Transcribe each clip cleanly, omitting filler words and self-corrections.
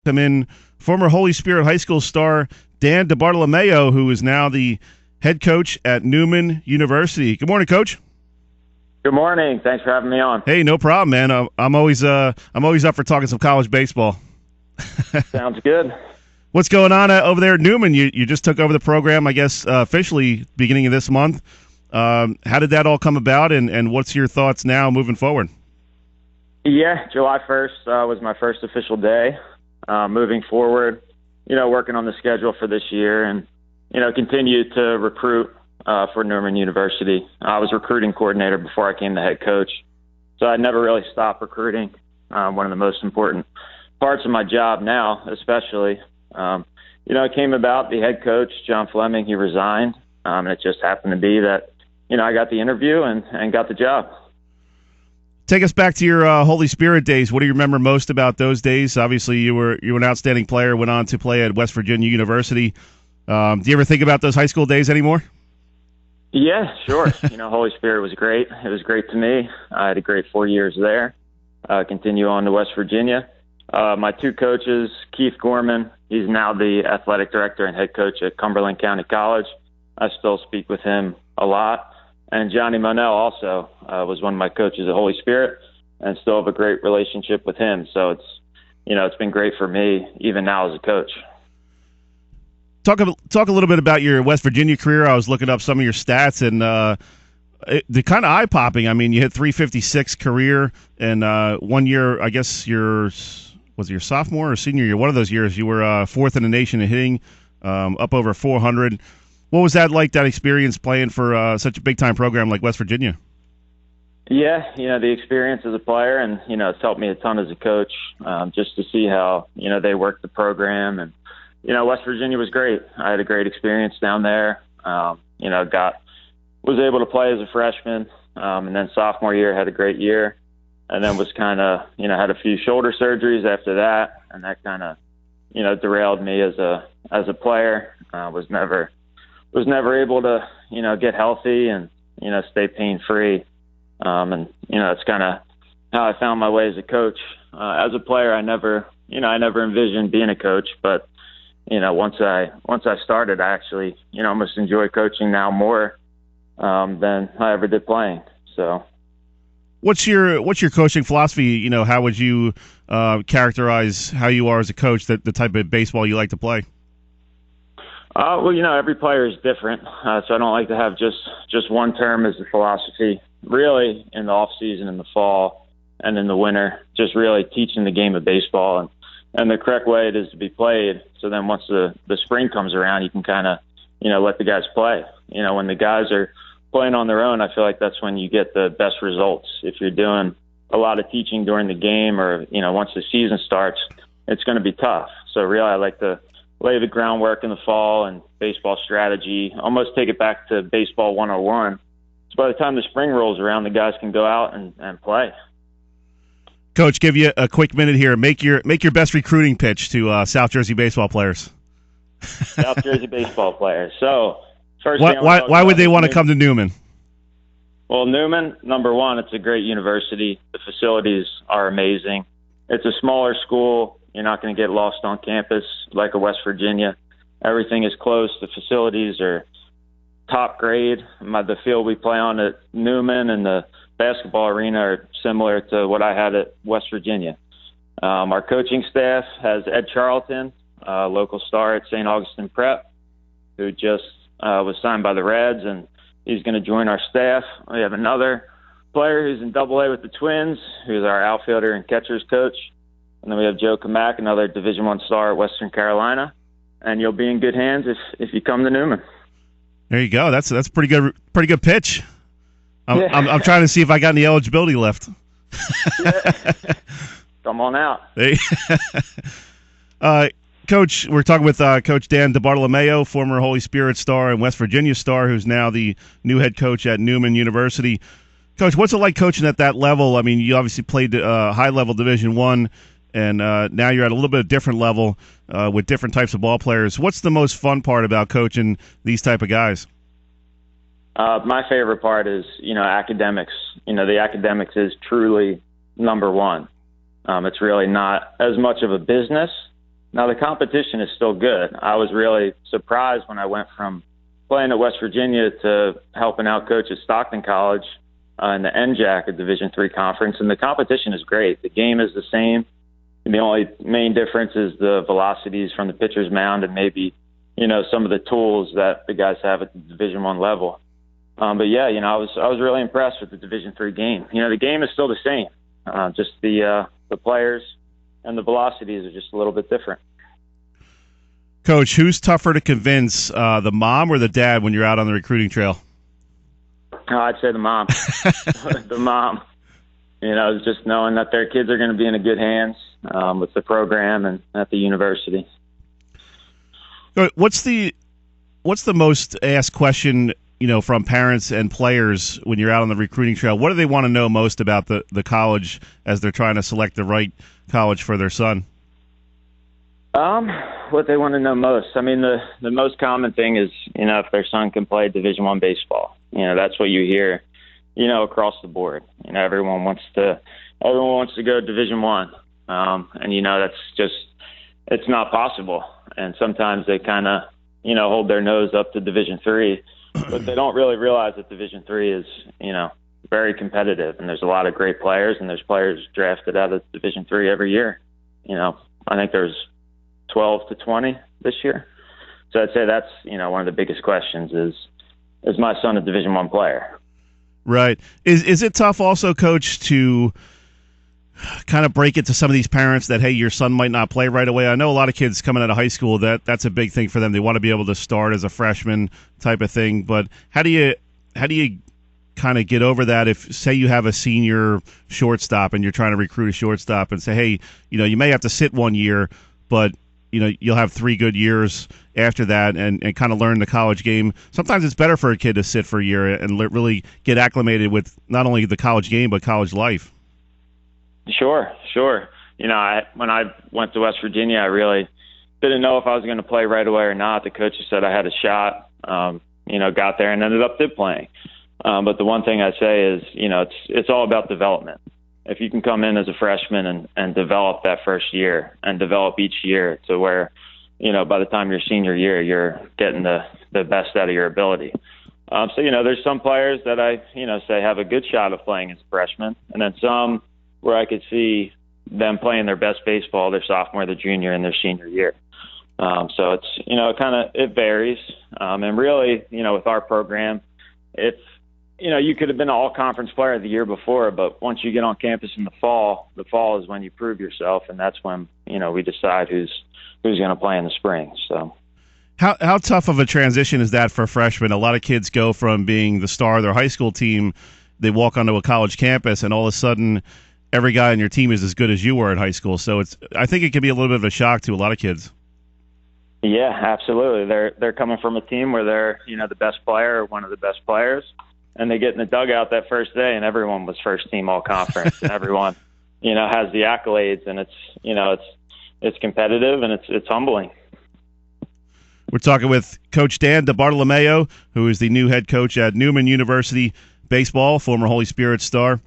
Come in former Holy Spirit High School star Dan DiBartolomeo, who is now the head coach at Neumann University. Good morning, Coach. Good morning. Thanks for having me on. Hey, no problem, man. I'm always up for talking some college baseball. Sounds good. What's going on over there at Neumann? You just took over the program, I guess, officially beginning of this month. How did that all come about, and what's your thoughts now moving forward? Yeah, July 1st was my first official day. Moving forward, working on the schedule for this year and, continue to recruit for Neumann University. I was recruiting coordinator before I became the head coach, so I never really stopped recruiting. One of the most important parts of my job now, especially. It came about the head coach, John Fleming, he resigned, and it just happened to be that, I got the interview and got the job. Take us back to your Holy Spirit days. What do you remember most about those days? Obviously, you were an outstanding player, went on to play at West Virginia University. Do you ever think about those high school days anymore? Yeah, sure. Holy Spirit was great. It was great to me. I had a great 4 years there. Continue on to West Virginia. My two coaches, Keith Gorman, he's now the athletic director and head coach at Cumberland County College. I still speak with him a lot. And Johnny Monell also was one of my coaches at Holy Spirit, and still have a great relationship with him. So it's been great for me even now as a coach. Talk a little bit about your West Virginia career. I was looking up some of your stats, and they're kind of eye-popping. I mean, you hit 356 career, and 1 year, I guess was it your sophomore or senior year? One of those years, you were fourth in the nation in hitting, up over 400. What was that like, that experience playing for such a big-time program like West Virginia? Yeah, the experience as a player, and, it's helped me a ton as a coach, just to see how, they work the program. And, West Virginia was great. I had a great experience down there. Was able to play as a freshman, and then sophomore year had a great year. And then was kind of, had a few shoulder surgeries after that, and that kind of, derailed me as a player. Was never able to, get healthy and, stay pain-free. It's kind of how I found my way as a coach. As a player, I never envisioned being a coach, but, once I started, I actually, almost enjoy coaching now more than I ever did playing. So, what's your coaching philosophy? How would you characterize how you are as a coach, the type of baseball you like to play? Every player is different, so I don't like to have just one term as the philosophy. Really, in the off season, in the fall, and in the winter, just really teaching the game of baseball and the correct way it is to be played. So then once the spring comes around, you can kind of, let the guys play. When the guys are playing on their own, I feel like that's when you get the best results. If you're doing a lot of teaching during the game or, once the season starts, it's going to be tough. So really, I like to lay the groundwork in the fall and baseball strategy, almost take it back to baseball 101. So by the time the spring rolls around, the guys can go out and play. Coach, give you a quick minute here. Make your best recruiting pitch to South Jersey baseball players. South Jersey baseball players. So first, why would they want to come to Neumann? Well, Neumann, number one, it's a great university. The facilities are amazing. It's a smaller school. You're not going to get lost on campus like a West Virginia. Everything is close. The facilities are top grade. The field we play on at Neumann and the basketball arena are similar to what I had at West Virginia. Our coaching staff has Ed Charlton, local star at St. Augustine Prep, who just was signed by the Reds, and he's going to join our staff. We have another player who's in Double-A with the Twins, who's our outfielder and catcher's coach. And then we have Joe Kamak, another Division I star at Western Carolina. And you'll be in good hands if you come to Neumann. There you go. That's pretty good pitch. I'm trying to see if I got any eligibility left. Come on out. Hey. Coach, we're talking with Coach Dan DiBartolomeo, former Holy Spirit star and West Virginia star, who's now the new head coach at Neumann University. Coach, what's it like coaching at that level? I mean, you obviously played high-level Division I, and now you're at a little bit of different level with different types of ball players. What's the most fun part about coaching these type of guys? My favorite part is, academics. The academics is truly number one. It's really not as much of a business Now, the competition is still good. I was really surprised when I went from playing at West Virginia to helping out coach at Stockton College in the NJAC, a Division III conference, and the competition is great. The game is the same. The only main difference is the velocities from the pitcher's mound and maybe, some of the tools that the guys have at the Division I level. But yeah, I was really impressed with the Division III game. The game is still the same. Just the players and the velocities are just a little bit different. Coach, who's tougher to convince, the mom or the dad when you're out on the recruiting trail? Oh, I'd say the mom. The mom. Just knowing that their kids are going to be in good hands with the program and at the university. What's the most asked question, from parents and players when you're out on the recruiting trail? What do they want to know most about the college as they're trying to select the right college for their son? What they want to know most. I mean, the most common thing is, if their son can play Division I baseball. That's what you hear, across the board. Everyone wants to go Division I. And that's just, it's not possible. And sometimes they kind of, hold their nose up to Division III, but they don't really realize that Division III is, very competitive, and there's a lot of great players, and there's players drafted out of Division III every year. I think there's 12 to 20 this year. So I'd say that's, one of the biggest questions is my son a Division I player? Right. Is it tough also, Coach, to kind of break it to some of these parents that, hey, your son might not play right away? I know a lot of kids coming out of high school, that's a big thing for them. They want to be able to start as a freshman type of thing. But how do you kind of get over that if, say, you have a senior shortstop and you're trying to recruit a shortstop and say, hey, you may have to sit 1 year, but you'll have 3 good years after that and kind of learn the college game. Sometimes it's better for a kid to sit for a year and really get acclimated with not only the college game, but college life. Sure. When I went to West Virginia, I really didn't know if I was going to play right away or not. The coaches said I had a shot, got there and ended up playing. But the one thing I say is, it's all about development. If you can come in as a freshman and develop that first year and develop each year to where, by the time your senior year, you're getting the best out of your ability. There's some players that I, say have a good shot of playing as a freshman, and then some where I could see them playing their best baseball their sophomore, their junior, and their senior year. So it's, it varies. And really, with our program, it's, you could have been an all-conference player the year before, but once you get on campus in the fall is when you prove yourself, and that's when, we decide who's going to play in the spring. So how tough of a transition is that for freshmen? A lot of kids go from being the star of their high school team, they walk onto a college campus, and all of a sudden every guy on your team is as good as you were in high school. So I think it can be a little bit of a shock to a lot of kids. Yeah, absolutely. They're coming from a team where they're, the best player or one of the best players. And they get in the dugout that first day, and everyone was first team all conference, and everyone, has the accolades, and it's competitive and it's humbling. We're talking with Coach Dan DiBartolomeo, who is the new head coach at Neumann University baseball, former Holy Spirit star.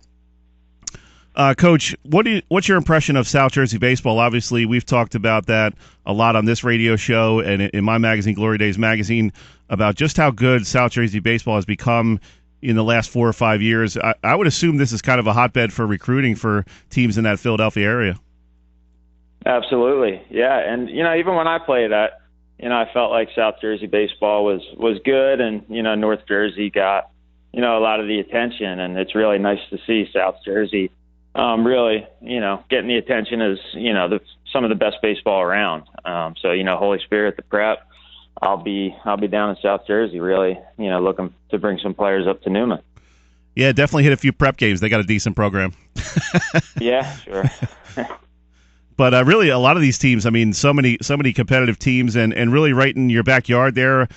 Coach, what's your impression of South Jersey baseball? Obviously, we've talked about that a lot on this radio show and in my magazine, Glory Days Magazine, about just how good South Jersey baseball has become in the last 4 or 5 years. I would assume this is kind of a hotbed for recruiting for teams in that Philadelphia area. Absolutely, yeah. And even when I played at, I felt like South Jersey baseball was good, and North Jersey got a lot of the attention, and it's really nice to see South Jersey really getting the attention as some of the best baseball around. So Holy Spirit, the prep. I'll be down in South Jersey, really, looking to bring some players up to Neumann. Yeah, definitely hit a few prep games. They got a decent program. Yeah, sure. But really, a lot of these teams, I mean, so many competitive teams, and really right in your backyard there,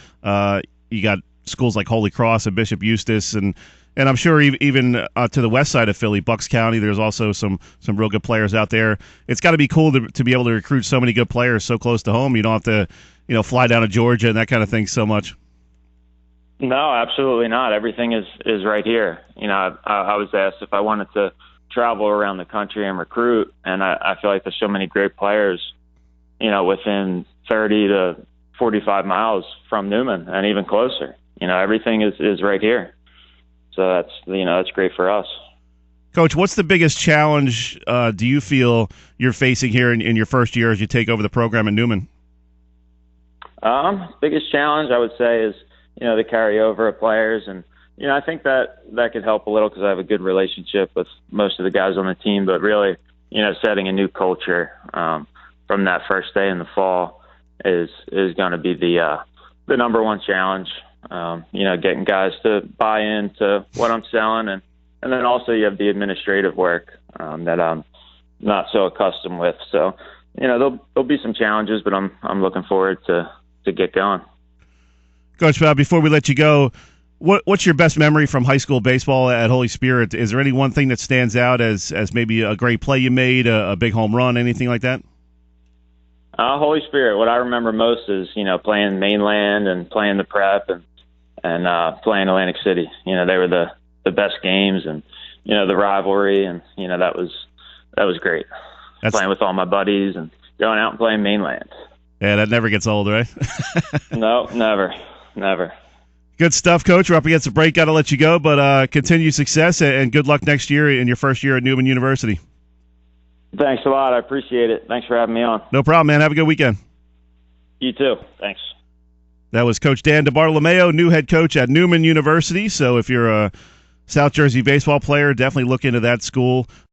you got schools like Holy Cross and Bishop Eustace, and I'm sure even to the west side of Philly, Bucks County, there's also some real good players out there. It's got to be cool to be able to recruit so many good players so close to home. You don't have to fly down to Georgia and that kind of thing so much. No, absolutely not. Everything is right here. I was asked if I wanted to travel around the country and recruit, and I feel like there's so many great players, within 30 to 45 miles from Neumann and even closer. Everything is right here. So that's great for us. Coach, what's the biggest challenge do you feel you're facing here in your first year as you take over the program in Neumann? Biggest challenge I would say is, the carryover of players. And, I think that could help a little because I have a good relationship with most of the guys on the team, but really, setting a new culture from that first day in the fall is going to be the number one challenge. Getting guys to buy into what I'm selling, and then also you have the administrative work that I'm not so accustomed with. So, there'll be some challenges, but I'm looking forward to get going. Coach, before we let you go, what's your best memory from high school baseball at Holy Spirit? Is there any one thing that stands out as maybe a great play you made, a big home run, anything like that? Holy Spirit, what I remember most is, playing Mainland and playing the prep and playing Atlantic City. They were the best games, and, the rivalry, and, that was great. Playing with all my buddies and going out and playing Mainland. Yeah, that never gets old, right? No, never. Good stuff, Coach. We're up against the break. Got to let you go, but continued success and good luck next year in your first year at Neumann University. Thanks a lot. I appreciate it. Thanks for having me on. No problem, man. Have a good weekend. You too. Thanks. That was Coach Dan DiBartolomeo, new head coach at Neumann University. So if you're a South Jersey baseball player, definitely look into that school.